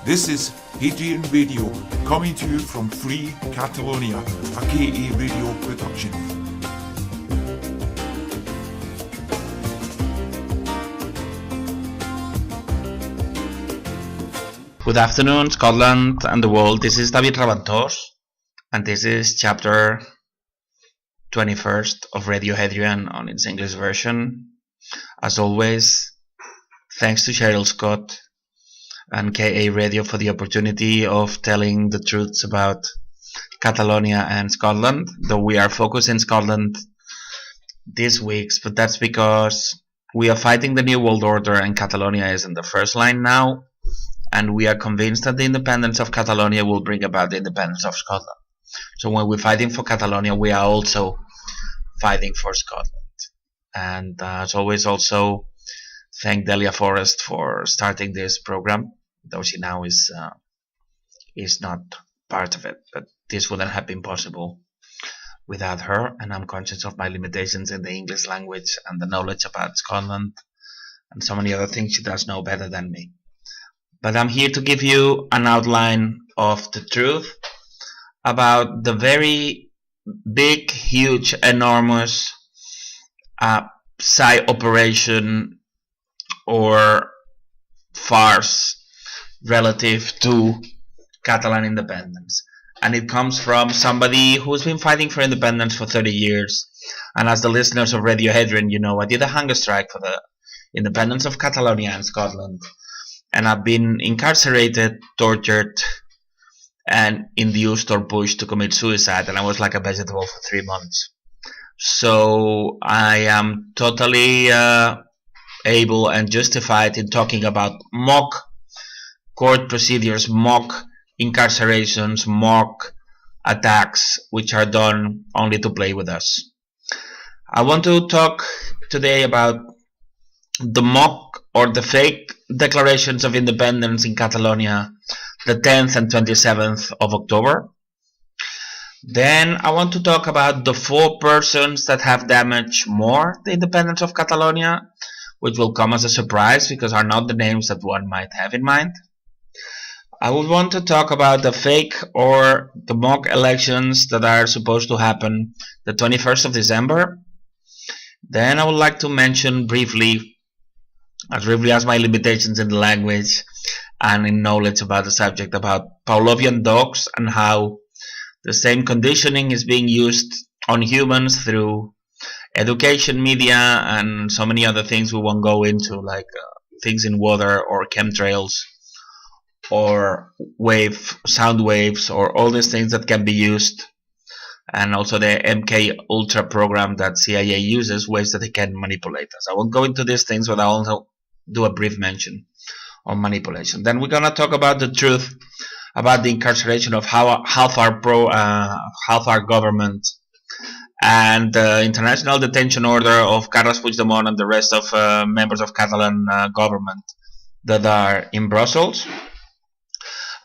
This is Hadrian Radio, coming to you from Free Catalonia, a KA radio production. Good afternoon, Scotland and the world. This is David Ravantós, and this is chapter 21st of Radio Hadrian on its English version. As always, thanks to Cheryl Scott and KA Radio for the opportunity of telling the truths about Catalonia and Scotland, though we are focused in Scotland these weeks, but that's because we are fighting the New World Order and Catalonia is in the first line now, and we are convinced that the independence of Catalonia will bring about the independence of Scotland. So when we're fighting for Catalonia, we are also fighting for Scotland. And as always, also thank Delia Forrest for starting this program, though she now is not part of it. But this wouldn't have been possible without her, and I'm conscious of my limitations in the English language and the knowledge about Scotland and so many other things she does know better than me. But I'm here to give you an outline of the truth about the very big, huge, enormous side operation or farce relative to Catalan independence. And it comes from somebody who's been fighting for independence for 30 years. And as the listeners of Radio Hadrian, you know, I did a hunger strike for the independence of Catalonia and Scotland. And I've been incarcerated, tortured, and induced or pushed to commit suicide. And I was like a vegetable for 3 months. So I am totally able and justified in talking about mock court procedures, mock incarcerations, mock attacks, which are done only to play with us. I want to talk today about the mock or the fake declarations of independence in Catalonia, the 10th and 27th of October. Then I want to talk about the 4 persons that have damaged more the independence of Catalonia, which will come as a surprise because are not the names that one might have in mind. I would want to talk about the fake or the mock elections that are supposed to happen the 21st of December. Then I would like to mention briefly as my limitations in the language and in knowledge about the subject, about Pavlovian dogs and how the same conditioning is being used on humans through education, media, and so many other things we won't go into, like things in water or chemtrails or sound waves or all these things that can be used, and also the MK Ultra program that CIA uses, ways that they can manipulate us. I won't go into these things, but I'll also do a brief mention on manipulation. Then we're going to talk about the truth about the incarceration of Halfar government and the international detention order of Carles Puigdemont and the rest of members of Catalan government that are in Brussels.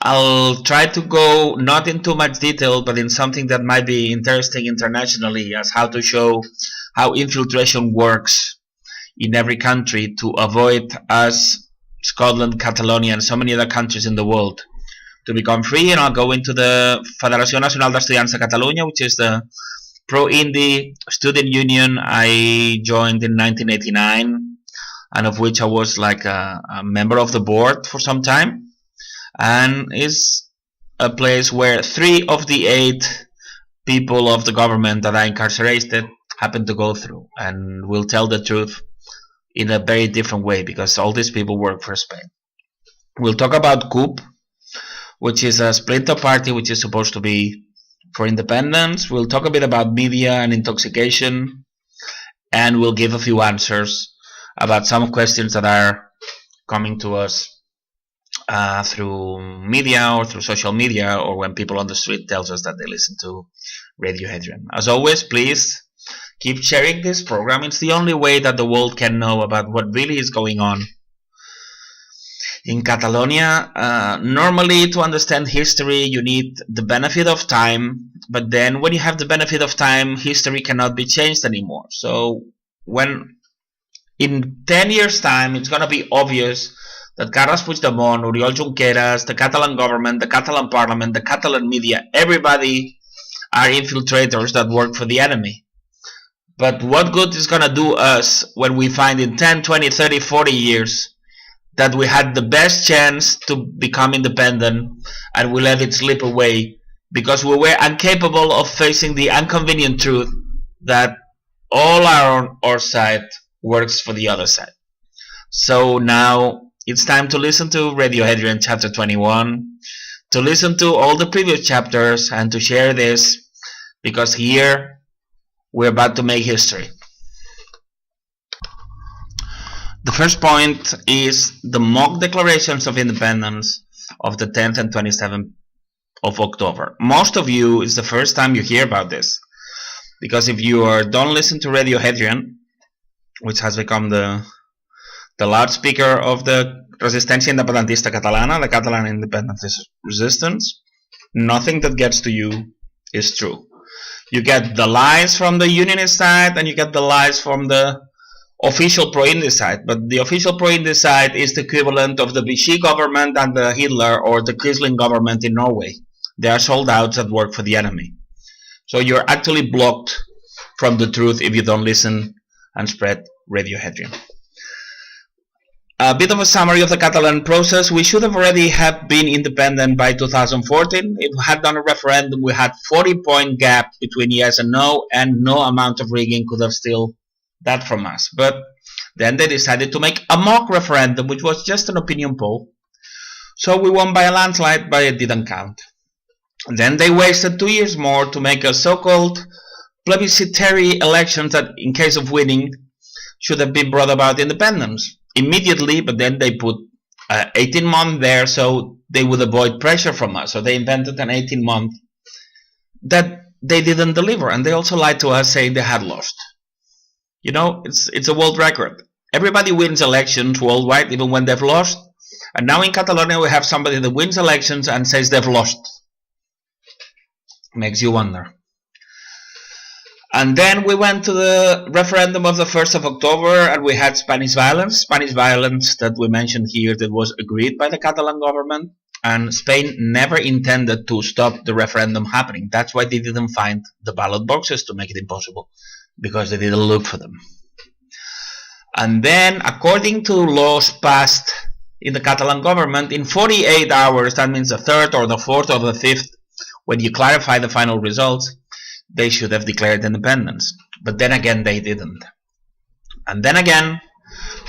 I'll try to go not in too much detail, but in something that might be interesting internationally, as how to show how infiltration works in every country to avoid us, Scotland, Catalonia, and so many other countries in the world to become free. And I'll go into the Federació Nacional d'Estudiants de Catalunya, which is the pro-indie student union I joined in 1989, and of which I was like a member of the board for some time. And is a place where 3 of the 8 people of the government that are incarcerated happen to go through, and will tell the truth in a very different way because all these people work for Spain. We'll talk about CUP, which is a splinter party which is supposed to be for independence. We'll talk a bit about media and intoxication, and we'll give a few answers about some questions that are coming to us through media or through social media, or when people on the street tells us that they listen to Radio Hadrian. As always, please keep sharing this program. It's the only way that the world can know about what really is going on in Catalonia. Normally, to understand history, you need the benefit of time, but then when you have the benefit of time, history cannot be changed anymore. So when in 10 years' time, it's going to be obvious that Carles Puigdemont, Oriol Junqueras, the Catalan government, the Catalan parliament, the Catalan media, everybody are infiltrators that work for the enemy. But what good is going to do us when we find in 10, 20, 30, 40 years that we had the best chance to become independent and we let it slip away because we were incapable of facing the inconvenient truth that all our side works for the other side. So now it's time to listen to Radio Hadrian chapter 21, to listen to all the previous chapters and to share this, because here we're about to make history. The first point is the mock declarations of independence of the 10th and 27th of October. Most of you, it's the first time you hear about this, because if you don't listen to Radio Hadrian, which has become the loudspeaker of the Resistencia Independentista Catalana, the Catalan independence resistance, nothing that gets to you is true. You get the lies from the unionist side and you get the lies from the official pro-Indy side, but the official pro-Indy side is the equivalent of the Vichy government and the Hitler or the Quisling government in Norway. They are sold-outs that work for the enemy. So you're actually blocked from the truth if you don't listen and spread Radio Hadrian. A bit of a summary of the Catalan process. We should have already have been independent by 2014. If we had done a referendum, we had 40-point gap between yes and no amount of rigging could have still that from us. But then they decided to make a mock referendum, which was just an opinion poll. So we won by a landslide, but it didn't count. Then they wasted 2 years more to make a so-called plebiscitary elections that, in case of winning, should have been brought about independence immediately, but then they put 18 months there so they would avoid pressure from us. So they invented an 18-month that they didn't deliver, and they also lied to us saying they had lost. You know, it's a world record. Everybody wins elections worldwide, even when they've lost. And now in Catalonia we have somebody that wins elections and says they've lost. Makes you wonder. And then we went to the referendum of the 1st of October and we had Spanish violence. Spanish violence that we mentioned here that was agreed by the Catalan government. And Spain never intended to stop the referendum happening. That's why they didn't find the ballot boxes to make it impossible, because they didn't look for them. And then, according to laws passed in the Catalan government, in 48 hours, that means the 3rd or the 4th or the 5th, when you clarify the final results, they should have declared independence. But then again, they didn't. And then again,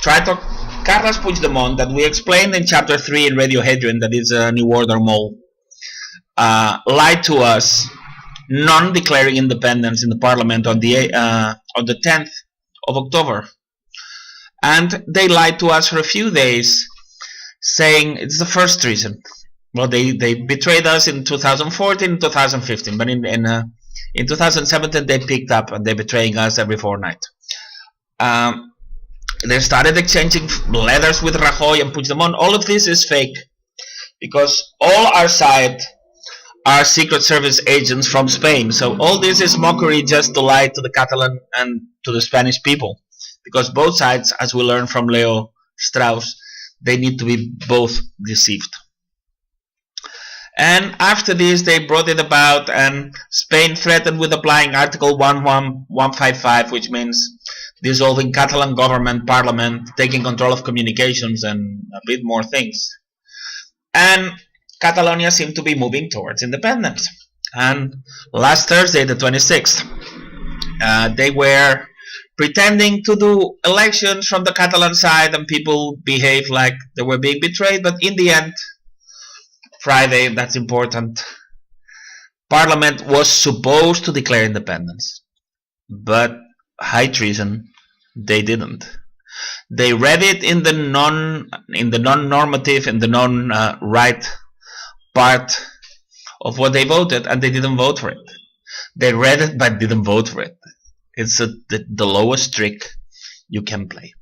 Carles Puigdemont, that we explained in chapter 3 in Radio Hadrian, that is a New Order mole, lied to us, non-declaring independence in the parliament on the 10th of October. And they lied to us for a few days, saying it's the first treason. Well, they betrayed us in 2014, 2015, but in 2017 they picked up and they're betraying us every fortnight. They started exchanging letters with Rajoy and Puigdemont. All of this is fake, because all our side are Secret Service agents from Spain. So all this is mockery just to lie to the Catalan and to the Spanish people, because both sides, as we learned from Leo Strauss, they need to be both deceived. And after this, they brought it about, and Spain threatened with applying Article 155, which means dissolving Catalan government, parliament, taking control of communications, and a bit more things. And Catalonia seemed to be moving towards independence. And last Thursday, the 26th, they were pretending to do elections from the Catalan side, and people behaved like they were being betrayed, but in the end, Friday, that's important, Parliament was supposed to declare independence, but high treason, they didn't. They read it in the non-normative, in the non-right part of what they voted, and they didn't vote for it. They read it but didn't vote for it. It's the lowest trick you can play.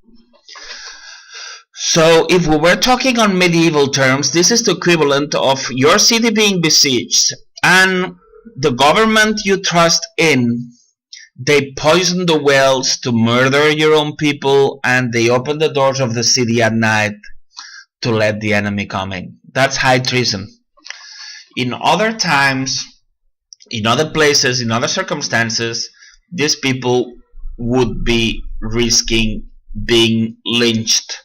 So if we were talking on medieval terms, this is the equivalent of your city being besieged and the government you trust in, they poison the wells to murder your own people, and they open the doors of the city at night to let the enemy come in. That's high treason. In other times, in other places, in other circumstances, these people would be risking being lynched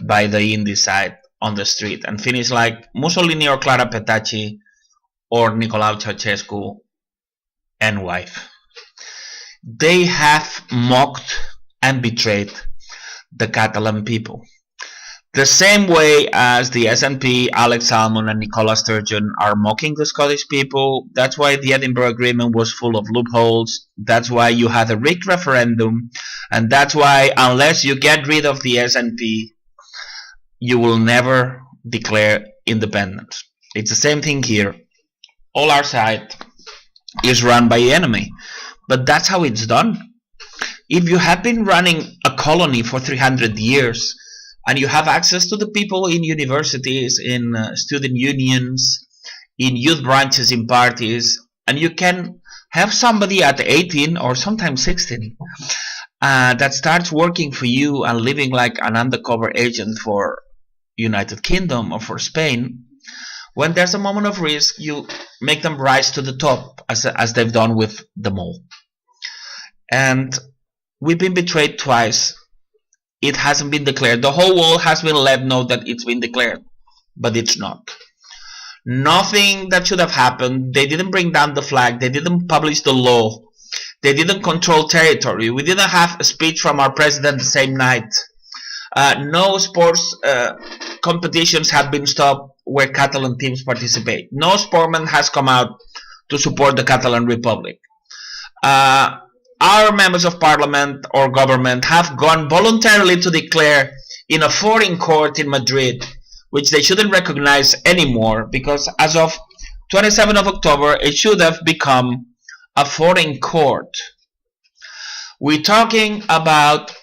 by the indecide on the street and finish like Mussolini or Clara Petacci or Nicolae Ceausescu and wife. They have mocked and betrayed the Catalan people. The same way as the SNP, Alex Salmond and Nicola Sturgeon are mocking the Scottish people. That's why the Edinburgh Agreement was full of loopholes. That's why you had a rigged referendum. And that's why unless you get rid of the SNP, you will never declare independence. It's the same thing here. All our side is run by the enemy. But that's how it's done. If you have been running a colony for 300 years, and you have access to the people in universities, in student unions, in youth branches, in parties, and you can have somebody at 18 or sometimes 16 that starts working for you and living like an undercover agent for United Kingdom or for Spain. When there's a moment of risk, you make them rise to the top, as they've done with the mole. And we've been betrayed twice. It hasn't been declared. The whole world has been let know that it's been declared, but it's not. Nothing that should have happened. They didn't bring down the flag. They didn't publish the law. They didn't control territory. We didn't have a speech from our president the same night. No sports competitions have been stopped where Catalan teams participate. No sportsman has come out to support the Catalan Republic. Our members of parliament or government have gone voluntarily to declare in a foreign court in Madrid, which they shouldn't recognize anymore, because as of 27th of October, it should have become a foreign court. We're talking about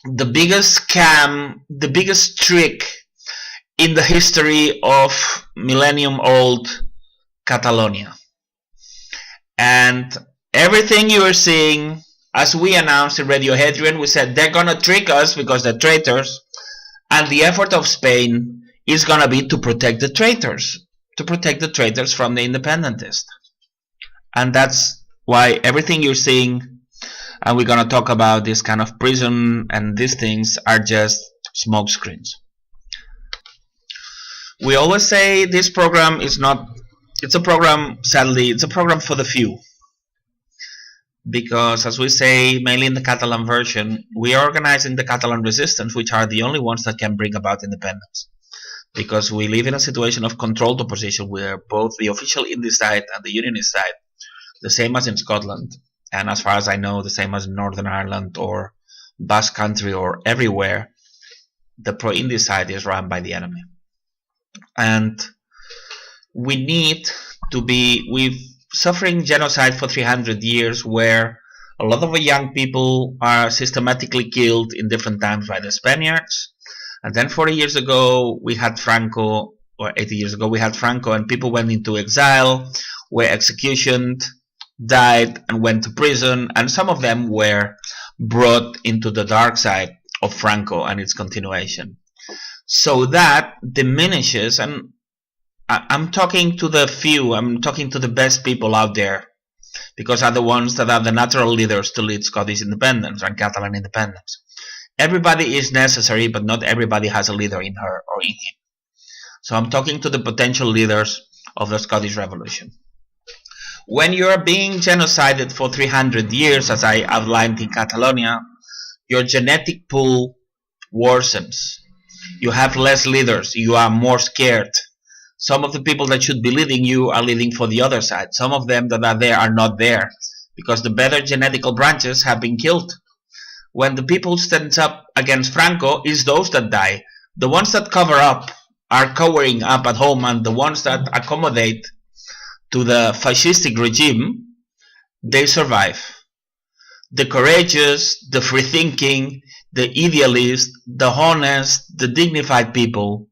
the biggest scam, the biggest trick in the history of millennium-old Catalonia. And everything you are seeing, as we announced in Radio Hadrian, we said they're gonna trick us because they're traitors, and the effort of Spain is gonna be to protect the traitors from the independentists. And that's why everything you're seeing, and we're gonna talk about this kind of prison and these things, are just smoke screens. We always say this program is not, it's a program, sadly, it's a program for the few. Because, as we say, mainly in the Catalan version, we are organizing the Catalan resistance, which are the only ones that can bring about independence. Because we live in a situation of controlled opposition where both the official Indie side and the Unionist side, the same as in Scotland, and as far as I know, the same as in Northern Ireland or Basque Country or everywhere, the pro-Indie side is run by the enemy. And we need to be, we've suffering genocide for 300 years, where a lot of young people are systematically killed in different times by the Spaniards. And then 40 years ago we had Franco, or 80 years ago we had Franco, and people went into exile, were executed, died and went to prison, and some of them were brought into the dark side of Franco and its continuation. So that diminishes, and I'm talking to the few, I'm talking to the best people out there, because are the ones that are the natural leaders to lead Scottish independence and Catalan independence. Everybody is necessary, but not everybody has a leader in her or in him. So I'm talking to the potential leaders of the Scottish Revolution. When you're being genocided for 300 years, as I outlined in Catalonia, your genetic pool worsens. You have less leaders, you are more scared. Some of the people that should be leading you are leading for the other side. Some of them that are there are not there, because the better genetical branches have been killed. When the people stand up against Franco, it's those that die. The ones that cover up are cowering up at home, and the ones that accommodate to the fascistic regime, they survive. The courageous, the free-thinking, the idealist, the honest, the dignified people,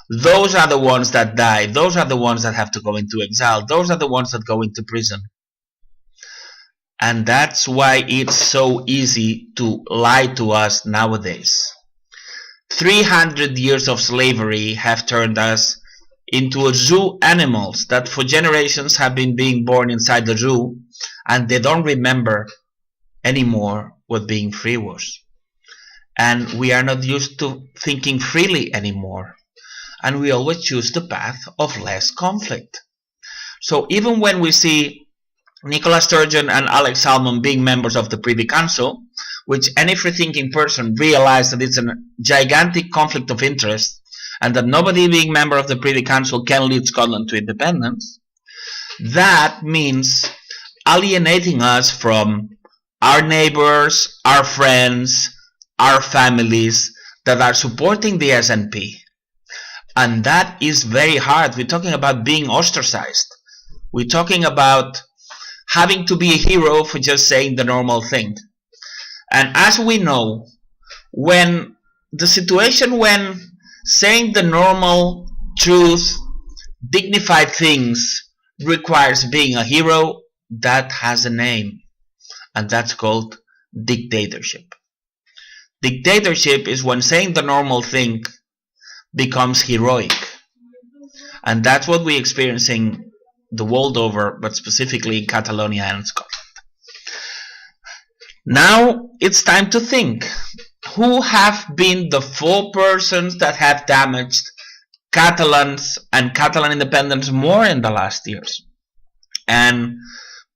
those are the ones that die. Those are the ones that have to go into exile. Those are the ones that go into prison. And that's why it's so easy to lie to us nowadays. 300 years of slavery have turned us into a zoo animals that for generations have been being born inside the zoo, and they don't remember anymore what being free was. And we are not used to thinking freely anymore, and we always choose the path of less conflict. So even when we see Nicola Sturgeon and Alex Salmon being members of the Privy Council, which any free-thinking person realizes that it's a gigantic conflict of interest, and that nobody being member of the Privy Council can lead Scotland to independence, that means alienating us from our neighbors, our friends, our families that are supporting the SNP. And that is very hard. We're talking about being ostracized. We're talking about having to be a hero for just saying the normal thing. And as we know, when the situation when saying the normal truth, dignified things requires being a hero, that has a name, and that's called dictatorship. Dictatorship is when saying the normal thing becomes heroic, and that's what we're experiencing the world over, but specifically in Catalonia and Scotland. Now it's time to think. Who have been the 4 persons that have damaged Catalans and Catalan independence more in the last years? And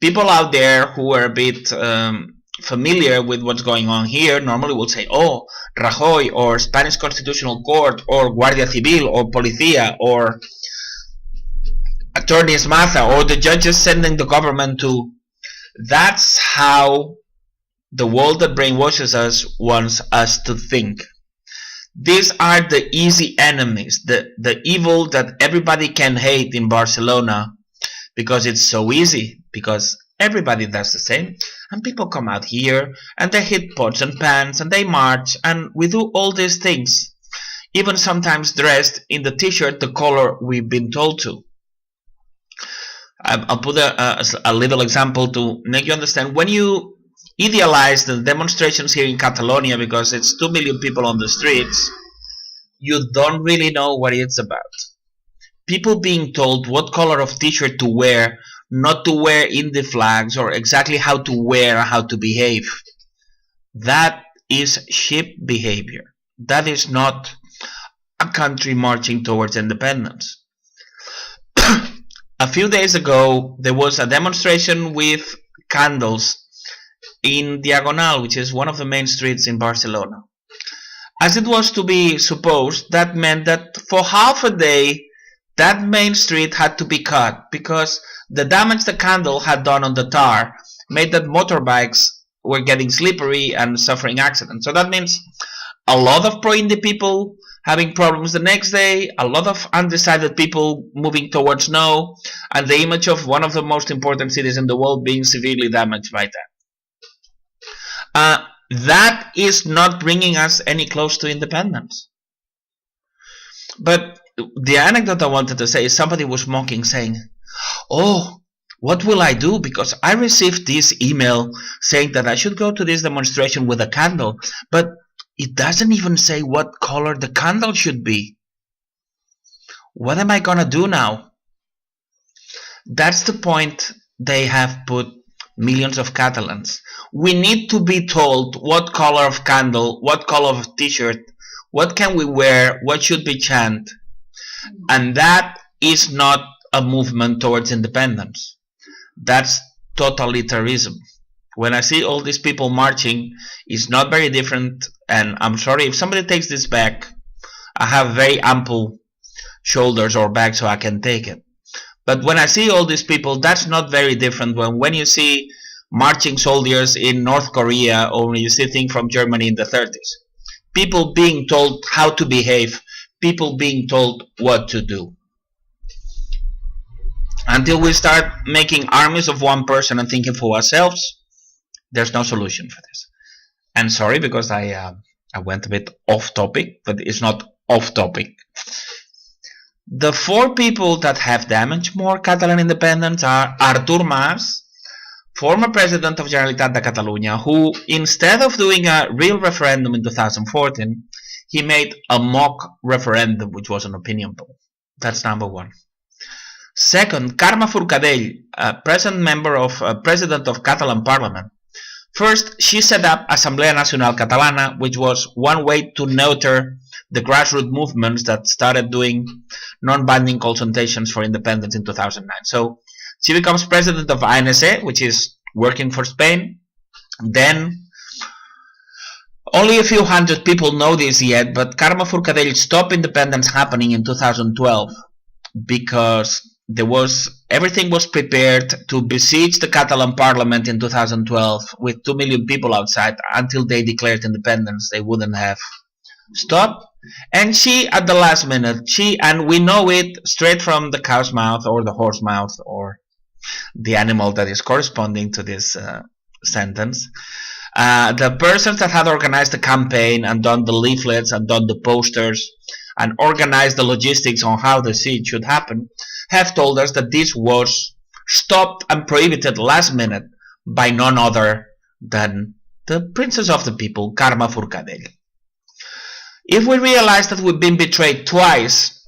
people out there who are a bit familiar with what's going on here normally will say, oh, Rajoy or Spanish Constitutional Court or Guardia Civil or Policía or Attorneys Maza or the judges sending the government to. That's how the world that brainwashes us wants us to think. These are the easy enemies, the evil that everybody can hate in Barcelona because it's so easy, because everybody does the same, and people come out here and they hit pots and pans and they march and we do all these things, even sometimes dressed in the t-shirt the color we've been told to. I'll put a little example to make you understand. When you idealize the demonstrations here in Catalonia because it's 2 million people on the streets, you don't really know what it's about. People being told what color of t-shirt to wear, not to wear in the flags, or exactly how to wear and how to behave. That is sheep behavior. That is not a country marching towards independence. A few days ago, there was a demonstration with candles in Diagonal, which is one of the main streets in Barcelona. As it was to be supposed, that meant that for half a day, that main street had to be cut because the damage the candle had done on the tar made that motorbikes were getting slippery and suffering accidents. So that means a lot of pro-indie people having problems the next day, a lot of undecided people moving towards no, and the image of one of the most important cities in the world being severely damaged by that. That is not bringing us any close to independence. But the anecdote I wanted to say is somebody was mocking, saying, oh, what will I do? Because I received this email saying that I should go to this demonstration with a candle, but it doesn't even say what color the candle should be. What am I gonna do now? That's the point they have put millions of Catalans. We need to be told what color of candle, what color of t-shirt, what can we wear, what should be chant. And that is not a movement towards independence. That's totalitarianism. When I see all these people marching, it's not very different, and I'm sorry if somebody takes this back. I have very ample shoulders or back so I can take it. But when I see all these people, that's not very different when you see marching soldiers in North Korea or when you see things from Germany in the 30s. People being told how to behave, people being told what to do. Until we start making armies of one person and thinking for ourselves, there's no solution for this. And sorry because I went a bit off topic, but it's not off topic. The 4 people that have damaged more Catalan independence are Artur Mas, former president of Generalitat de Catalunya, who instead of doing a real referendum in 2014, he made a mock referendum, which was an opinion poll. That's number one. Second, Carme Forcadell, president of Catalan Parliament. First, she set up Assemblea Nacional Catalana, which was one way to neuter the grassroots movements that started doing non-binding consultations for independence in 2009. So she becomes president of ANC, which is working for Spain. Then, only a few hundred people know this yet, but Carme Forcadell stopped independence happening in 2012 because everything was prepared to besiege the Catalan Parliament in 2012 with 2 million people outside. Until they declared independence, they wouldn't have stopped. And she, at the last minute, and we know it straight from the cow's mouth or the horse mouth or the animal that is corresponding to this sentence. The persons that had organized the campaign and done the leaflets and done the posters and organized the logistics on how the siege should happen have told us that this was stopped and prohibited last minute by none other than the princess of the people, Carme Forcadell. If we realize that we've been betrayed twice,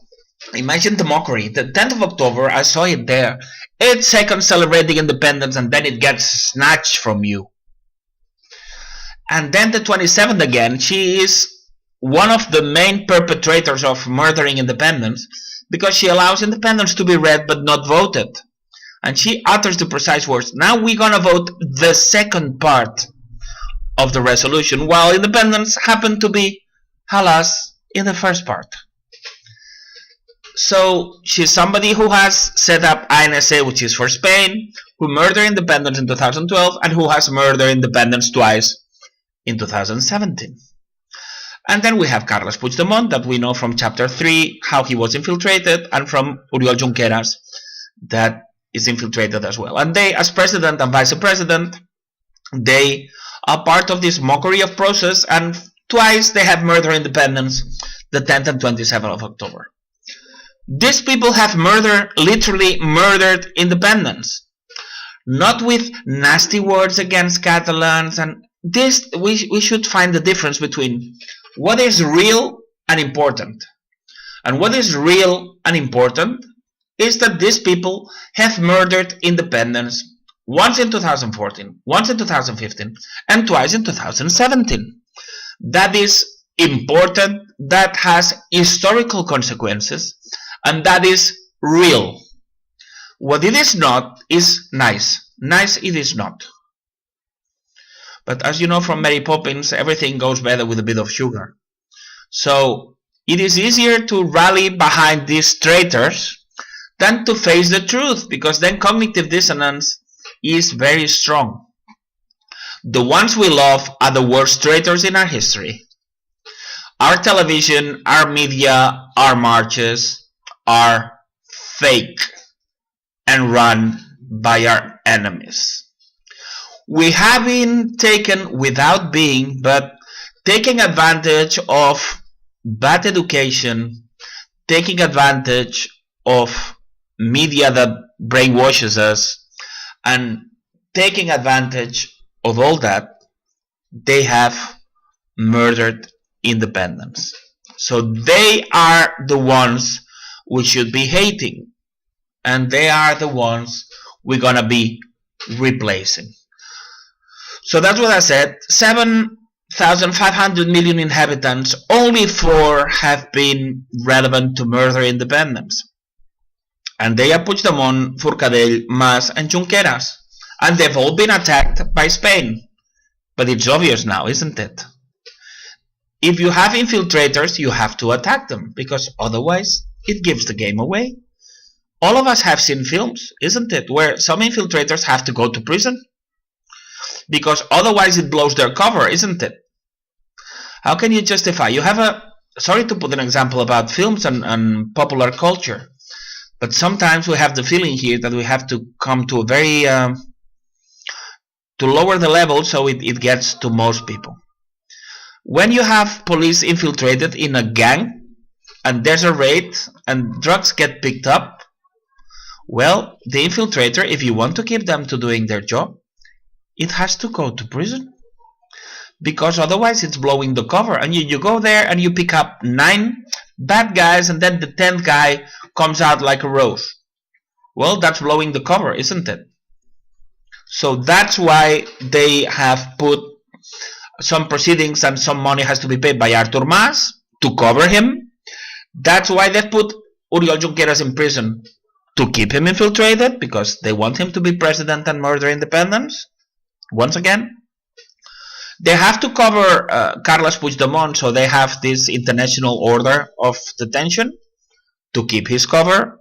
imagine the mockery. The 10th of October, I saw it there. 8 seconds celebrating independence and then it gets snatched from you. And then the 27th again, she is one of the main perpetrators of murdering independence because she allows independence to be read but not voted. And she utters the precise words, now we're gonna vote the second part of the resolution, while independence happened to be, alas, in the first part. So she's somebody who has set up ANC, which is for Spain, who murdered independence in 2012 and who has murdered independence twice in 2017. And then we have Carles Puigdemont, that we know from chapter 3 how he was infiltrated, and from Oriol Junqueras that is infiltrated as well. And they, as president and vice president, they are part of this mockery of process, and twice they have murdered independence, the 10th and 27th of October. These people have literally murdered independence. Not with nasty words against Catalans, and this we should find the difference between what is real and important. And what is real and important is that these people have murdered independence once in 2014, once in 2015, and twice in 2017. That is important, that has historical consequences, and that is real. What it is not is nice. Nice it is not. But as you know from Mary Poppins, everything goes better with a bit of sugar. So it is easier to rally behind these traitors than to face the truth, because then cognitive dissonance is very strong. The ones we love are the worst traitors in our history. Our television, our media, our marches are fake and run by our enemies. We have been taken without being, but taking advantage of bad education, taking advantage of media that brainwashes us, and taking advantage of all that, they have murdered independence. So they are the ones we should be hating, and they are the ones we're gonna be replacing. So that's what I said. 7,500 million inhabitants, only 4 have been relevant to murder independence. And they are Puigdemont, Forcadell, Mas, and Junqueras. And they've all been attacked by Spain. But it's obvious now, isn't it? If you have infiltrators, you have to attack them, because otherwise it gives the game away. All of us have seen films, isn't it, where some infiltrators have to go to prison? Because otherwise it blows their cover, isn't it? How can you justify? You have sorry to put an example about films and popular culture, but sometimes we have the feeling here that we have to come to a very to lower the level so it gets to most people. When you have police infiltrated in a gang and there's a raid and drugs get picked up, well, the infiltrator, if you want to keep them to doing their job, it has to go to prison. because otherwise it's blowing the cover. And you go there and you pick up 9 bad guys, and then the 10th guy comes out like a rose. Well, that's blowing the cover, isn't it? So that's why they have put some proceedings, and some money has to be paid by Artur Mas to cover him. That's why they put Oriol Junqueras in prison, to keep him infiltrated, because they want him to be president and murder independence. Once again, they have to cover Carles Puigdemont, so they have this international order of detention to keep his cover.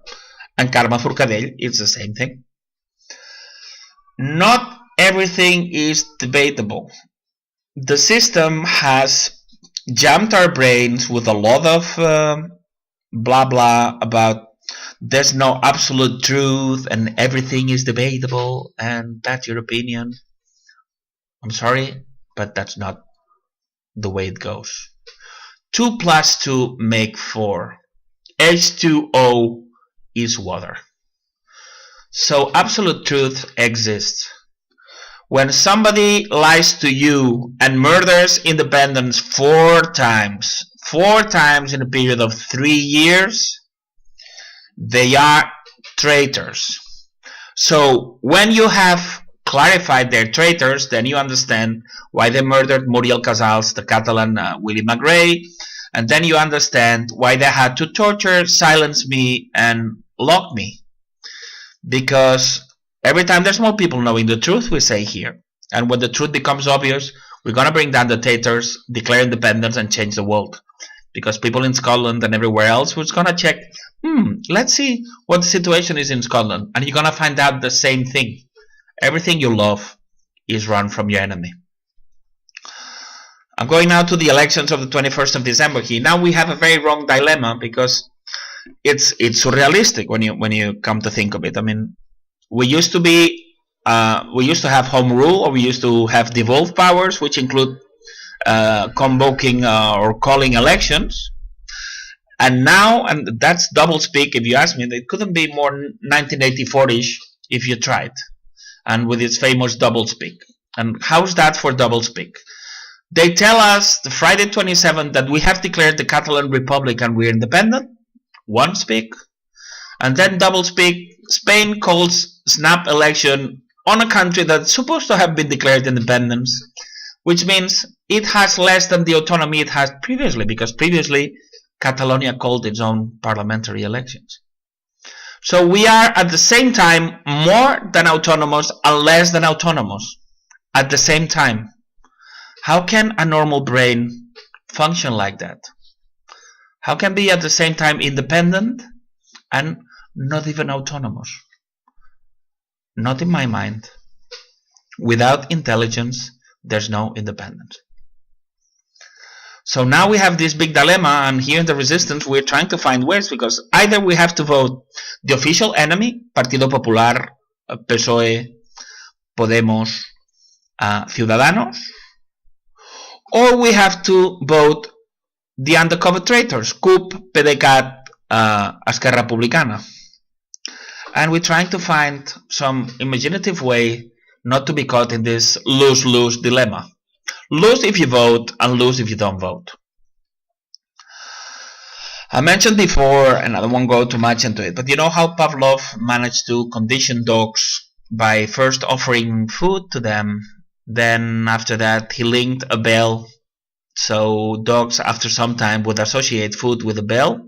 And Carme Forcadell, it's the same thing. Not everything is debatable. The system has jammed our brains with a lot of blah blah about there's no absolute truth and everything is debatable and that's your opinion. I'm sorry, but that's not the way it goes. 2 + 2 make 4. H2O is water. So absolute truth exists. When somebody lies to you and murders independence 4 times in a period of 3 years, they are traitors. So when you have clarified they're traitors, then you understand why they murdered Muriel Casals, the Catalan Willie McRae, and then you understand why they had to torture, silence me, and lock me. Because every time there's more people knowing the truth, we say here. And when the truth becomes obvious, we're going to bring down the traitors, declare independence, and change the world. Because people in Scotland and everywhere else was going to check, let's see what the situation is in Scotland. And you're going to find out the same thing. Everything you love is run from your enemy. I'm going now to the elections of the 21st of December here. Now we have a very wrong dilemma, because it's surrealistic when you come to think of it. I mean, we used to have home rule, or we used to have devolved powers, which include convoking or calling elections. And now, and that's doublespeak if you ask me, it couldn't be more 1984-ish if you tried, and with its famous doublespeak. And how's that for doublespeak? They tell us the Friday 27th that we have declared the Catalan Republic and we're independent. One speak. And then doublespeak, Spain calls snap election on a country that's supposed to have been declared independence, which means it has less than the autonomy it had previously, because previously Catalonia called its own parliamentary elections. So we are at the same time more than autonomous and less than autonomous at the same time. How can a normal brain function like that? How can be at the same time independent and not even autonomous? Not in my mind. Without intelligence, there's no independence. So now we have this big dilemma, and here in the resistance we're trying to find ways, because either we have to vote the official enemy, Partido Popular, PSOE, Podemos, Ciudadanos, or we have to vote the undercover traitors, CUP, PDeCAT, Esquerra Republicana. And we're trying to find some imaginative way not to be caught in this lose-lose dilemma. Lose if you vote, and lose if you don't vote. I mentioned before, and I don't want to go too much into it, but you know how Pavlov managed to condition dogs by first offering food to them, then after that he linked a bell, so dogs after some time would associate food with a bell,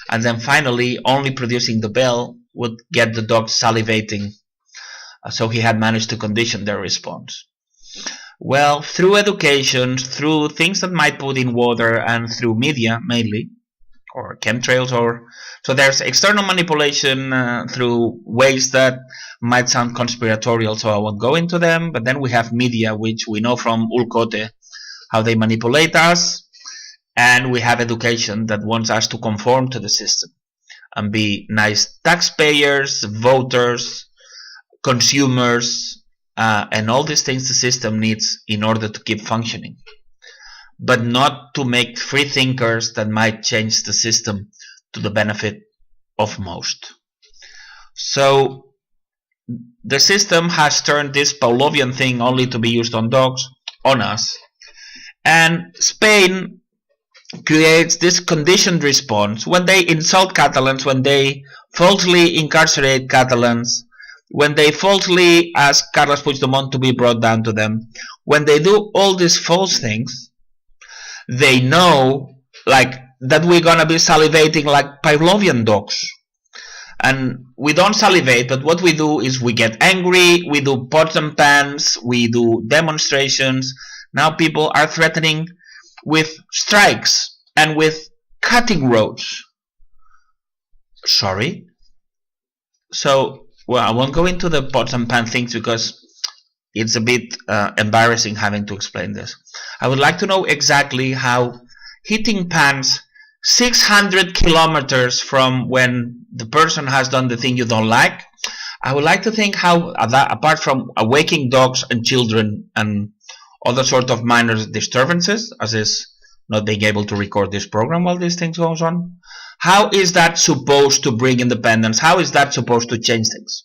and then finally only producing the bell would get the dogs salivating, so he had managed to condition their response. Well, through education, through things that might put in water, and through media mainly, or chemtrails, or so there's external manipulation through ways that might sound conspiratorial, so I won't go into them. But then we have media, which we know from Ulcote how they manipulate us, and we have education that wants us to conform to the system and be nice taxpayers, voters, consumers, and all these things the system needs in order to keep functioning, but not to make free thinkers that might change the system to the benefit of most. So the system has turned this Pavlovian thing only to be used on dogs on us, And Spain creates this conditioned response when they insult Catalans, when they falsely incarcerate Catalans, when they falsely ask Carles Puigdemont to be brought down to them. When they do all these false things, they know that we're gonna be salivating like Pavlovian dogs. And we don't salivate, but what we do is we get angry, we do pots and pans, we do demonstrations. Now people are threatening with strikes and with cutting roads. Sorry? So, well, I won't go into the pots and pan things because it's a bit embarrassing having to explain this. I would like to know exactly how heating pans 600 kilometers from when the person has done the thing you don't like. I would like to think how, apart from awaking dogs and children and other sort of minor disturbances, as is not being able to record this program while this thing goes on, how is that supposed to bring independence? How is that supposed to change things?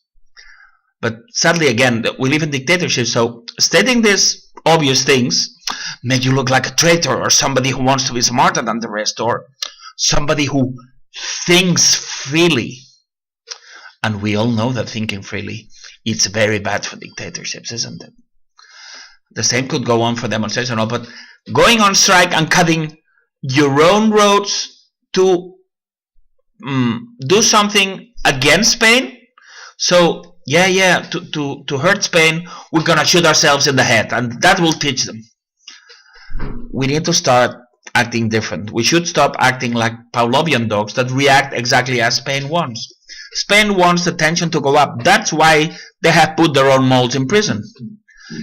But sadly, again, we live in dictatorship, so stating these obvious things make you look like a traitor or somebody who wants to be smarter than the rest or somebody who thinks freely. And we all know that thinking freely, it's very bad for dictatorships, isn't it? The same could go on for demonstration, but going on strike and cutting your own roads to do something against Spain. So to hurt Spain, we're gonna shoot ourselves in the head, and that will teach them. We need to start acting different. We should stop acting like Pavlovian dogs that react exactly as Spain wants. Spain wants the tension to go up. That's why they have put their own moles in prison.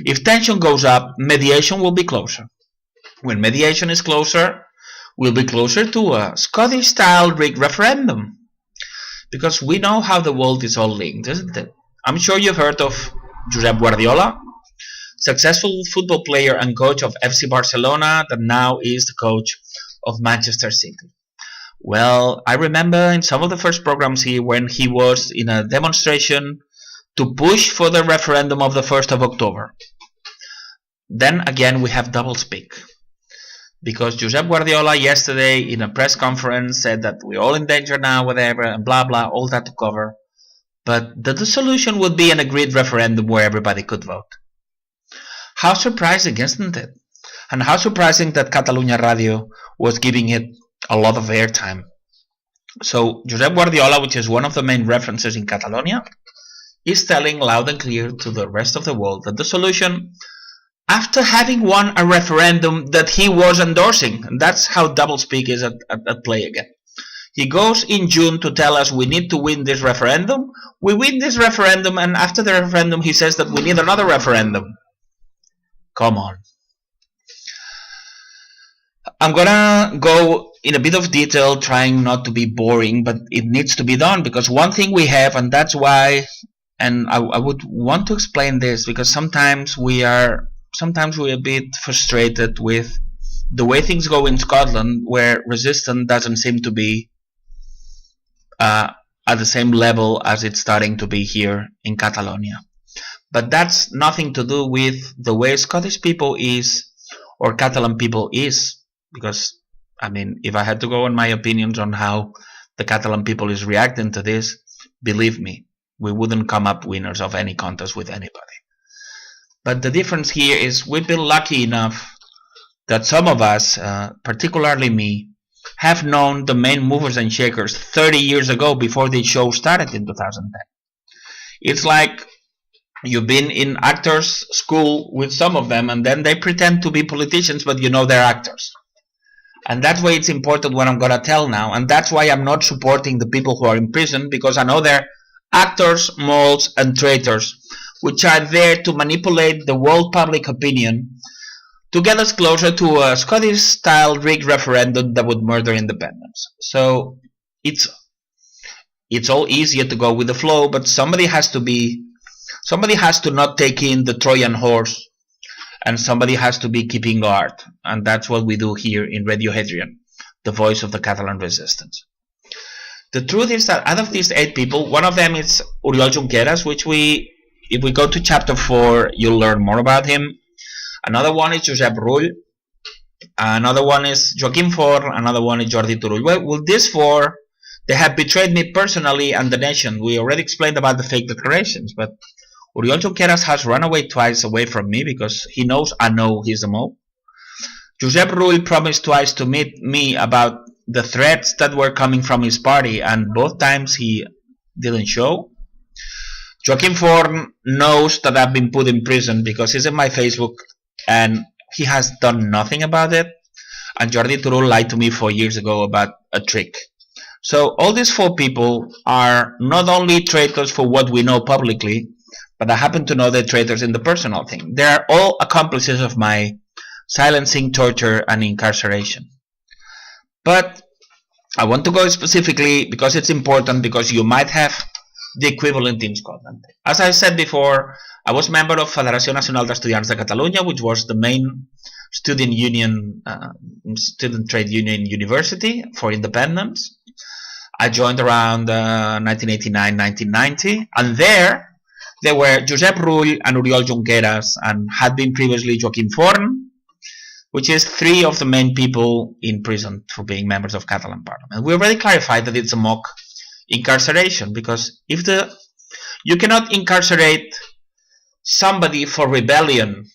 If tension goes up, mediation will be closer. When mediation is closer, we'll be closer to a Scottish-style rigged referendum. Because we know how the world is all linked, isn't it? I'm sure you've heard of Josep Guardiola, successful football player and coach of FC Barcelona that now is the coach of Manchester City. Well, I remember in some of the first programs here when he was in a demonstration to push for the referendum of the 1st of October. Then again we have doublespeak. Because Josep Guardiola yesterday in a press conference said that we're all in danger now, whatever, and blah blah, all that to cover. But that the solution would be an agreed referendum where everybody could vote. How surprising, isn't it? And how surprising that Catalunya Radio was giving it a lot of airtime. So Josep Guardiola, which is one of the main references in Catalonia, is telling loud and clear to the rest of the world that the solution, after having won a referendum that he was endorsing, and that's how doublespeak is at play again. He goes in June to tell us we need to win this referendum. We win this referendum, and after the referendum he says that we need another referendum. Come on. I'm gonna go in a bit of detail, trying not to be boring, but it needs to be done because one thing we have, and that's why, and I would want to explain this because sometimes we're a bit frustrated with the way things go in Scotland, where resistance doesn't seem to be at the same level as it's starting to be here in Catalonia. But that's nothing to do with the way Scottish people is or Catalan people is, because I mean, if I had to go on my opinions on how the Catalan people is reacting to this, believe me, we wouldn't come up winners of any contest with anybody. But the difference here is we've been lucky enough that some of us, particularly me, have known the main movers and shakers 30 years ago before the show started in 2010. It's like you've been in actors school with some of them and then they pretend to be politicians, but you know they're actors. And that's why it's important what I'm going to tell now. And that's why I'm not supporting the people who are in prison, because I know they're actors, moles, and traitors, which are there to manipulate the world public opinion to get us closer to a Scottish-style rigged referendum that would murder independence. So it's all easier to go with the flow, but somebody has to not take in the Trojan horse, and somebody has to be keeping guard, and that's what we do here in Radio Hadrian, the voice of the Catalan resistance. The truth is that out of these 8 people, one of them is Oriol Junqueras, which if we go to chapter 4, you'll learn more about him. Another one is Josep Rull, another one is Joaquim Forn, another one is Jordi Turull. Well, these four, they have betrayed me personally and the nation. We already explained about the fake declarations, but Oriol Junqueras has run away twice away from me because he knows I know he's a mob. Josep Rull promised twice to meet me about the threats that were coming from his party, and both times he didn't show. Joaquim Forn knows that I've been put in prison because he's in my Facebook and he has done nothing about it. And Jordi Turull lied to me 4 years ago about a trick. So all these four people are not only traitors for what we know publicly, but I happen to know they're traitors in the personal thing. They are all accomplices of my silencing, torture, and incarceration. But I want to go specifically because it's important, because you might have the equivalent in Scotland. As I said before, I was member of Federació Nacional d'Estudiants de Catalunya, which was the main student union, student trade union university for independence. I joined around 1989, 1990, and there were Josep Rull and Oriol Junqueras, and had been previously Joaquim Forn, which is three of the main people in prison for being members of Catalan Parliament. We already clarified that it's a mock incarceration, because if you cannot incarcerate somebody for rebellion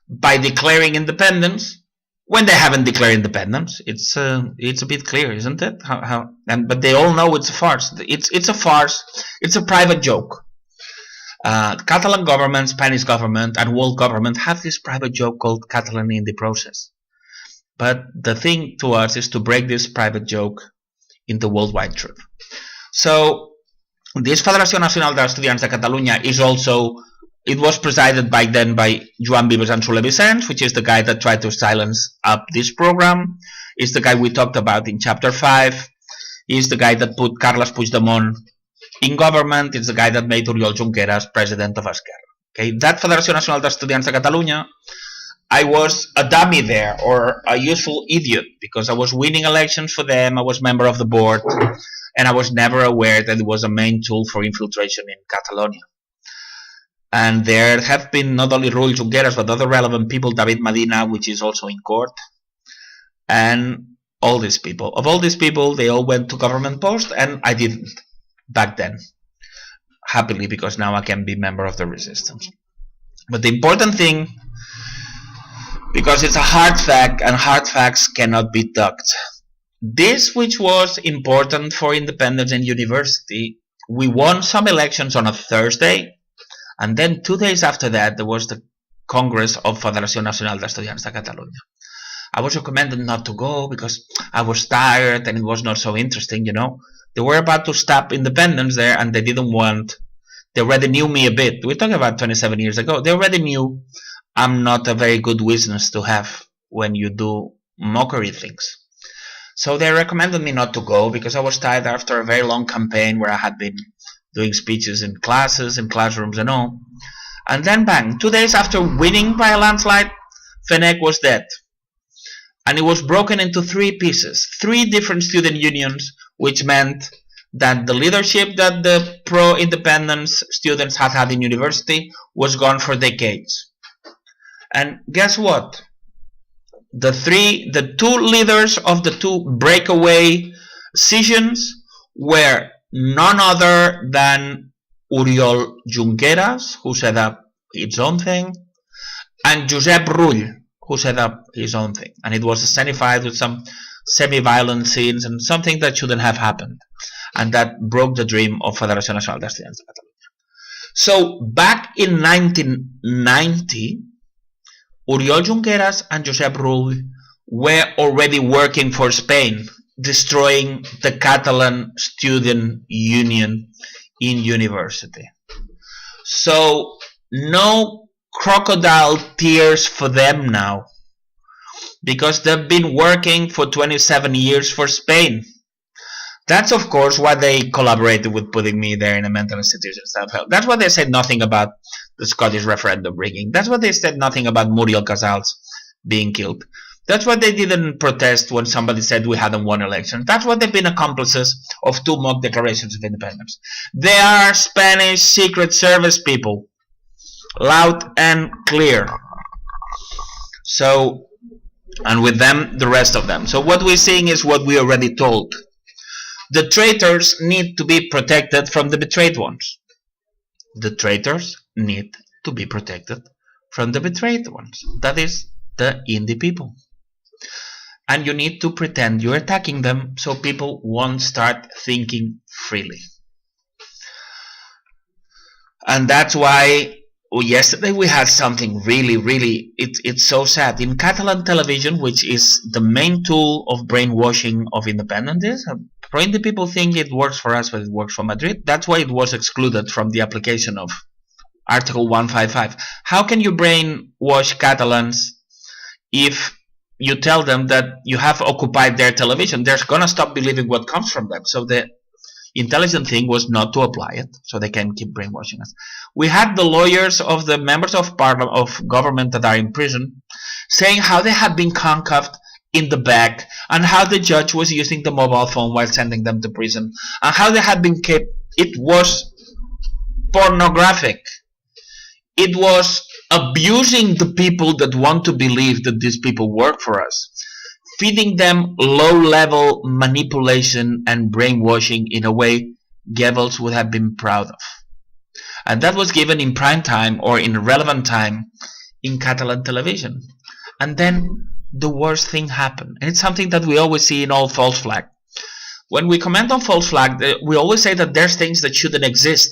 by declaring independence when they haven't declared independence. It's a bit clear, isn't it? But they all know it's a farce. It's a farce. It's a private joke. Catalan government, Spanish government, and world government have this private joke called Catalan in the process. But the thing to us is to break this private joke into worldwide truth. So this Federació Nacional d'Estudiants de Catalunya is also, it was presided back then by Joan Vives and Soler Vicens, which is the guy that tried to silence up this program. It's the guy we talked about in chapter 5. He's the guy that put Carles Puigdemont in government. It's the guy that made Oriol Junqueras president of Esquerra. Okay, that Federació Nacional d'Estudiants de Catalunya, I was a dummy there, or a useful idiot, because I was winning elections for them, I was member of the board, and I was never aware that it was a main tool for infiltration in Catalonia. And there have been not only Oriol Junqueras, but other relevant people, David Medina, which is also in court, and all these people. Of all these people, they all went to government posts, and I didn't back then. Happily, because now I can be member of the resistance. But the important thing, because it's a hard fact, and hard facts cannot be ducked. This, which was important for independence and university, we won some elections on a Thursday, and then 2 days after that, there was the Congress of Federació Nacional d'Estudiants de Catalunya. I was recommended not to go because I was tired and it was not so interesting, you know. They were about to stop independence there, and they didn't want, they already knew me a bit. We're talking about 27 years ago. They already knew I'm not a very good witness to have when you do mockery things. So they recommended me not to go because I was tired after a very long campaign where I had been doing speeches in classes, in classrooms and all. And then bang, 2 days after winning by a landslide, FENEC was dead. And it was broken into 3 pieces, 3 different student unions, which meant that the leadership that the pro-independence students had in university was gone for decades. And guess what? The 2 leaders of the 2 breakaway scissions were none other than Oriol Junqueras, who set up his own thing, and Josep Rull, who set up his own thing. And it was scenified with some semi-violent scenes and something that shouldn't have happened. And that broke the dream of Federació Nacional d'Estudiants de Catalunya. So back in 1990, Oriol Junqueras and Josep Rull were already working for Spain, destroying the Catalan student union in university. So no crocodile tears for them now, because they've been working for 27 years for Spain. That's of course why they collaborated with putting me there in a mental institution self-help. That's why they said nothing about the Scottish referendum rigging. That's why they said nothing about Muriel Casals being killed. That's why they didn't protest when somebody said we hadn't won elections. That's why they've been accomplices of 2 mock declarations of independence. They are Spanish Secret Service people, loud and clear. So and with them the rest of them. So what we're seeing is what we already told. The traitors need to be protected from the betrayed ones. The traitors need to be protected from the betrayed ones. That is the indie people. And you need to pretend you're attacking them so people won't start thinking freely. And that's why yesterday we had something really, it's so sad. In Catalan television, which is the main tool of brainwashing of independentists, the people think it works for us, but it works for Madrid. That's why it was excluded from the application of Article 155. How can you brainwash Catalans if you tell them that you have occupied their television? They're gonna stop believing what comes from them. So the intelligent thing was not to apply it, so they can keep brainwashing us. We had the lawyers of the members of parliament, of government that are in prison, saying how they had been handcuffed in the back, and how the judge was using the mobile phone while sending them to prison, and how they had been kept. It was pornographic. It was abusing the people that want to believe that these people work for us, feeding them low-level manipulation and brainwashing in a way Goebbels would have been proud of. And that was given in prime time or in relevant time in Catalan television. And then the worst thing happened. And it's something that we always see in all false flag. When we comment on false flag, we always say that there's things that shouldn't exist,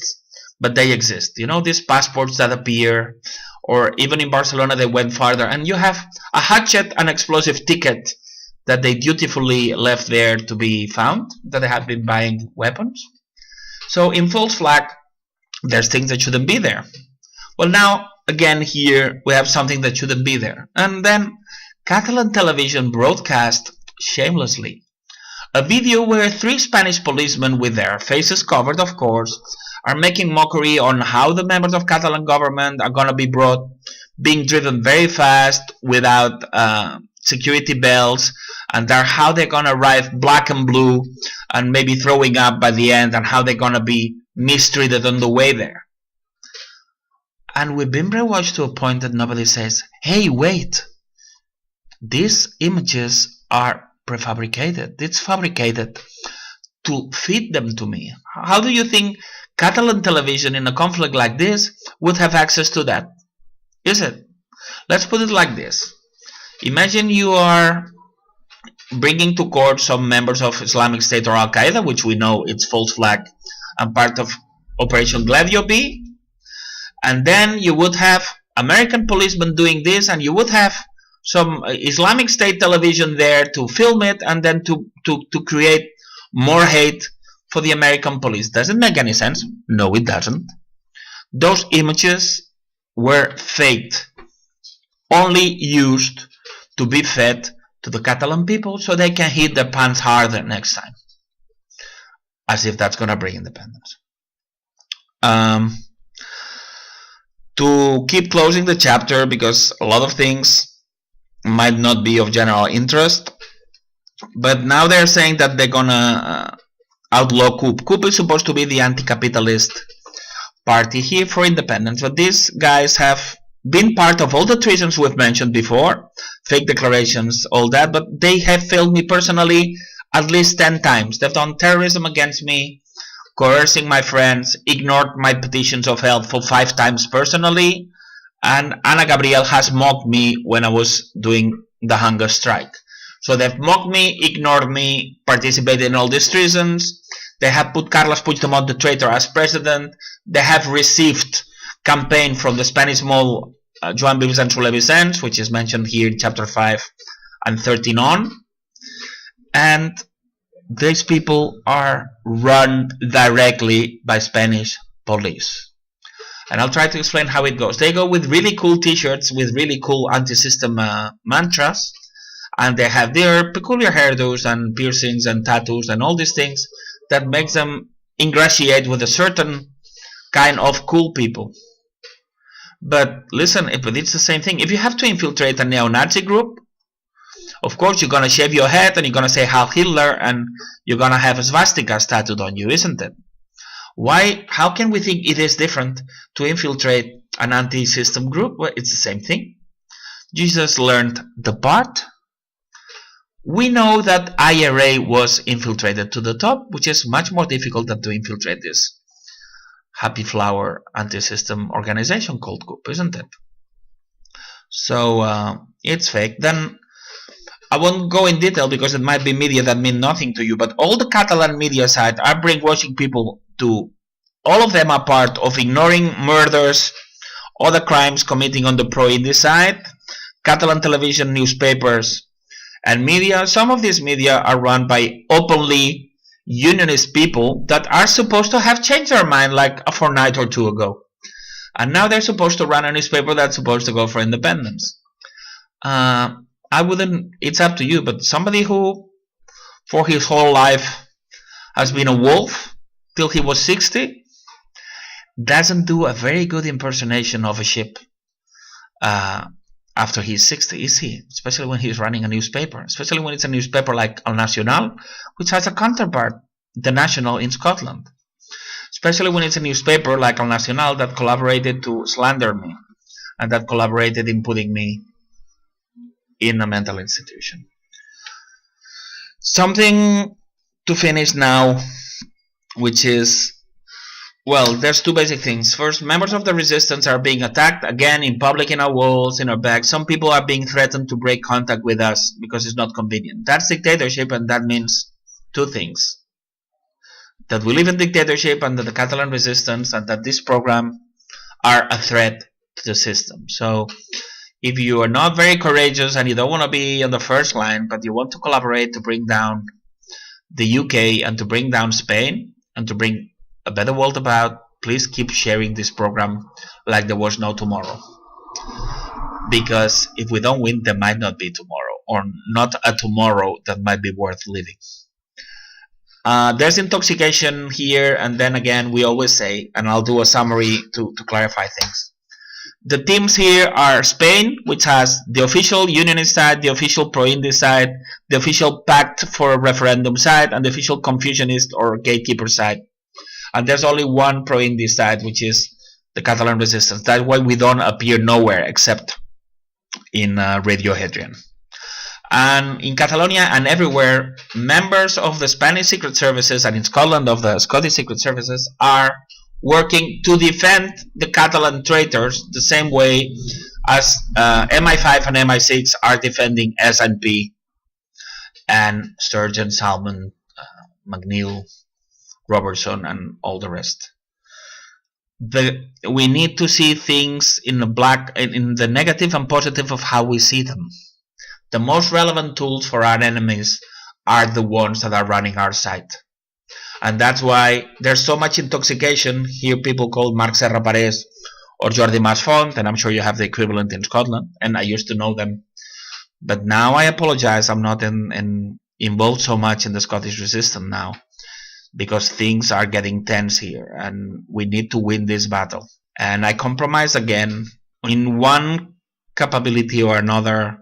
but they exist. You know, these passports that appear, or even in Barcelona they went farther, and you have a hatchet and explosive ticket that they dutifully left there to be found, that they had been buying weapons. So in false flag, there's things that shouldn't be there. Well, now, again, here we have something that shouldn't be there. And then Catalan television broadcast shamelessly a video where 3 Spanish policemen, with their faces covered, of course, are making mockery on how the members of Catalan government are going to be being driven very fast without security belts, and how they're going to arrive black and blue and maybe throwing up by the end, and how they're going to be mistreated on the way there. And we've been brainwashed to a point that nobody says, hey, wait, these images are prefabricated. It's fabricated to feed them to me. How do you think Catalan television in a conflict like this would have access to that? Is it? Let's put it like this. Imagine you are bringing to court some members of Islamic State or Al-Qaeda, which we know it's false flag and part of Operation Gladio B, and then you would have American policemen doing this, and you would have some Islamic State television there to film it, and then to create more hate for the American police. Does it make any sense? No, it doesn't. Those images were faked, only used to be fed to the Catalan people so they can hit their pants harder next time. As if that's going to bring independence. To keep closing the chapter, because a lot of things might not be of general interest, but now they're saying that they're going to outlaw CUP. CUP is supposed to be the anti-capitalist party here for independence, but these guys have been part of all the treasons we've mentioned before, fake declarations, all that, but they have failed me personally at least 10 times. They've done terrorism against me, coercing my friends, ignored my petitions of help for 5 times personally, and Ana Gabriel has mocked me when I was doing the hunger strike. So they've mocked me, ignored me, participated in all these treasons. They have put Carles Puigdemont, the traitor, as president. They have received campaign from the Spanish mole Joan Vives and Soler Vicens, which is mentioned here in chapter 5 and 13 on. And these people are run directly by Spanish police. And I'll try to explain how it goes. They go with really cool t-shirts with really cool anti-system mantras, and they have their peculiar hairdos and piercings and tattoos and all these things that makes them ingratiate with a certain kind of cool people. But listen, it's the same thing. If you have to infiltrate a neo-Nazi group, of course you're going to shave your head and you're going to say Heil Hitler, and you're going to have a swastika tattooed on you, isn't it? Why? How can we think it is different to infiltrate an anti-system group? Well, it's the same thing. Jesus learned the part We know that IRA was infiltrated to the top, which is much more difficult than to infiltrate this happy flower anti-system organization called COOP, isn't it? So it's fake. Then I won't go in detail because it might be media that mean nothing to you, but all the Catalan media sites are brainwashing people to, all of them are part of ignoring murders, other crimes committing on the pro-Indi side, Catalan television, newspapers, and media. Some of these media are run by openly unionist people that are supposed to have changed their mind like a fortnight or two ago. And now they're supposed to run a newspaper that's supposed to go for independence. I wouldn't, it's up to you, but somebody who for his whole life has been a wolf till he was 60 doesn't do a very good impersonation of a sheep after he's 60, is he? Especially when he's running a newspaper, especially when it's a newspaper like El Nacional, which has a counterpart, The National, in Scotland. Especially when it's a newspaper like El Nacional that collaborated to slander me and that collaborated in putting me in a mental institution. Something to finish now, which is, well, there's two basic things. First, members of the resistance are being attacked again in public, in our walls, in our bags. Some people are being threatened to break contact with us because it's not convenient. That's dictatorship, and that means two things: that we live in dictatorship and that the Catalan resistance and that this program are a threat to the system. So if you are not very courageous and you don't want to be on the first line, but you want to collaborate to bring down the UK and to bring down Spain and to bring a better world about, please keep sharing this program like there was no tomorrow. Because if we don't win, there might not be tomorrow, or not a tomorrow that might be worth living. There's intoxication here, and then again, we always say, and I'll do a summary to clarify things. The teams here are Spain, which has the official unionist side, the official pro-Indi side, the official pact for a referendum side, and the official Confucianist or gatekeeper side. And there's only one pro-Indi side, which is the Catalan resistance. That's why we don't appear nowhere except in Radio Hadrian. And in Catalonia and everywhere, members of the Spanish Secret Services and in Scotland of the Scottish Secret Services are working to defend the Catalan traitors the same way as MI5 and MI6 are defending SNP and Sturgeon, Salmon, McNeil, Robertson, and all the rest. We need to see things in the negative and positive of how we see them. The most relevant tools for our enemies are the ones that are running our site. And that's why there's so much intoxication. Here people call Marc Serra Parés or Jordi Masfont, and I'm sure you have the equivalent in Scotland, and I used to know them. But now I apologize, I'm not involved so much in the Scottish resistance now, because things are getting tense here, and we need to win this battle. And I compromise again in one capability or another.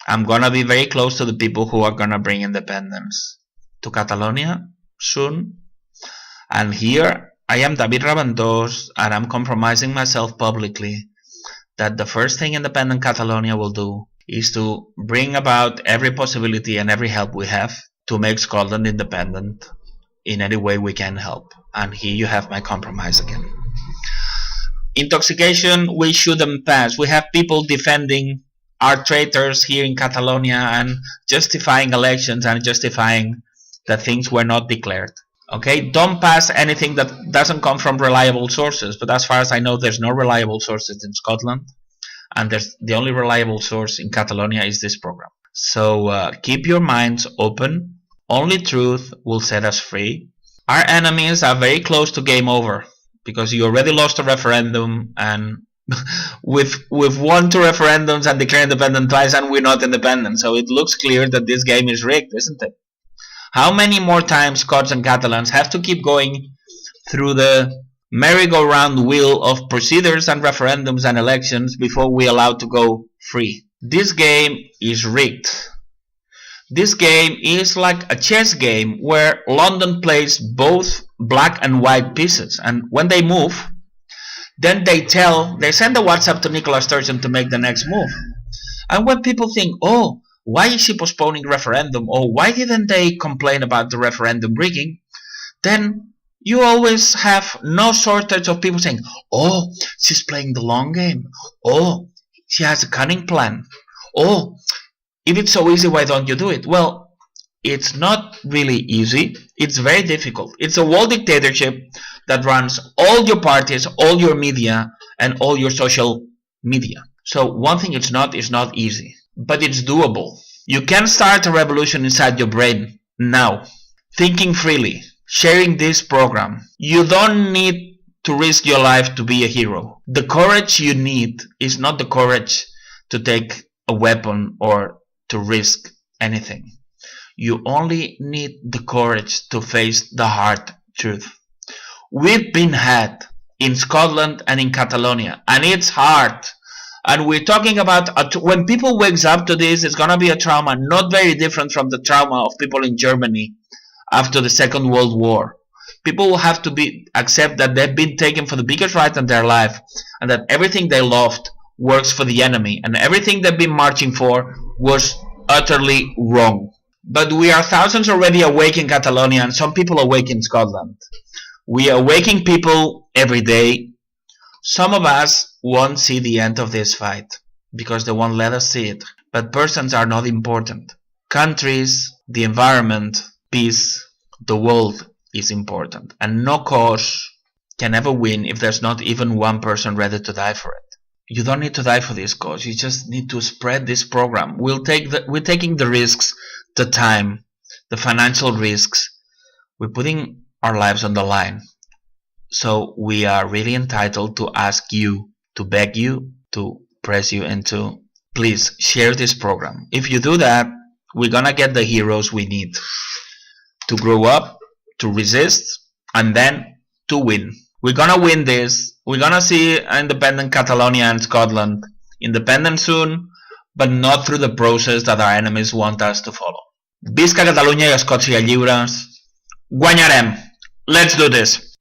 I'm gonna be very close to the people who are gonna bring independence to Catalonia soon. And here I am David Raventós, and I'm compromising myself publicly that the first thing independent Catalonia will do is to bring about every possibility and every help we have to make Scotland independent in any way we can help. And here you have my compromise again. Intoxication, we shouldn't pass. We have people defending our traitors here in Catalonia and justifying elections and justifying that things were not declared. Okay, don't pass anything that doesn't come from reliable sources. But as far as I know, there's no reliable sources in Scotland, and the only reliable source in Catalonia is this program. So keep your minds open. Only truth will set us free. Our enemies are very close to game over because you already lost a referendum, and we've won 2 referendums and declared independent twice, and we're not independent. So it looks clear that this game is rigged, isn't it? How many more times Scots and Catalans have to keep going through the merry-go-round wheel of procedures and referendums and elections before we're allowed to go free? This game is rigged. This game is like a chess game where London plays both black and white pieces, and when they move, then they send a WhatsApp to Nicola Sturgeon to make the next move. And when people think, oh, why is she postponing referendum, or why didn't they complain about the referendum rigging, then you always have no shortage of people saying, oh, she's playing the long game, oh, she has a cunning plan, oh, if it's so easy, why don't you do it? Well, it's not really easy. It's very difficult. It's a world dictatorship that runs all your parties, all your media, and all your social media. So one thing it's not easy, but it's doable. You can start a revolution inside your brain now, thinking freely, sharing this program. You don't need to risk your life to be a hero. The courage you need is not the courage to take a weapon or to risk anything. You only need the courage to face the hard truth. We've been had in Scotland and in Catalonia, and it's hard. And we're talking about, when people wakes up to this, it's gonna be a trauma not very different from the trauma of people in Germany after the Second World War. People will have to accept that they've been taken for the biggest right in their life, and that everything they loved works for the enemy, and everything they've been marching for was utterly wrong. But we are thousands already awake in Catalonia, and some people awake in Scotland. We are waking people every day. Some of us won't see the end of this fight because they won't let us see it. But persons are not important. Countries, the environment, peace, the world is important. And no cause can ever win if there's not even one person ready to die for it. You don't need to die for this cause. You just need to spread this program. We're taking the risks, the time, the financial risks. We're putting our lives on the line. So we are really entitled to ask you, to beg you, to press you into, please share this program. If you do that, we're gonna get the heroes we need to grow up, to resist, and then to win. We're gonna win this. We're gonna see independent Catalonia and Scotland independent soon, but not through the process that our enemies want us to follow. Visca Catalunya i Escòcia lliures. Guanyarem. Let's do this.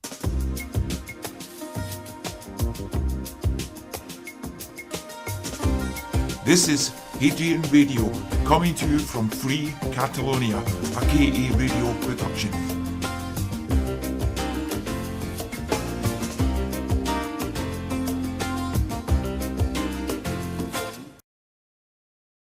This is Hadrian Radio, coming to you from Free Catalonia, a KA Radio production.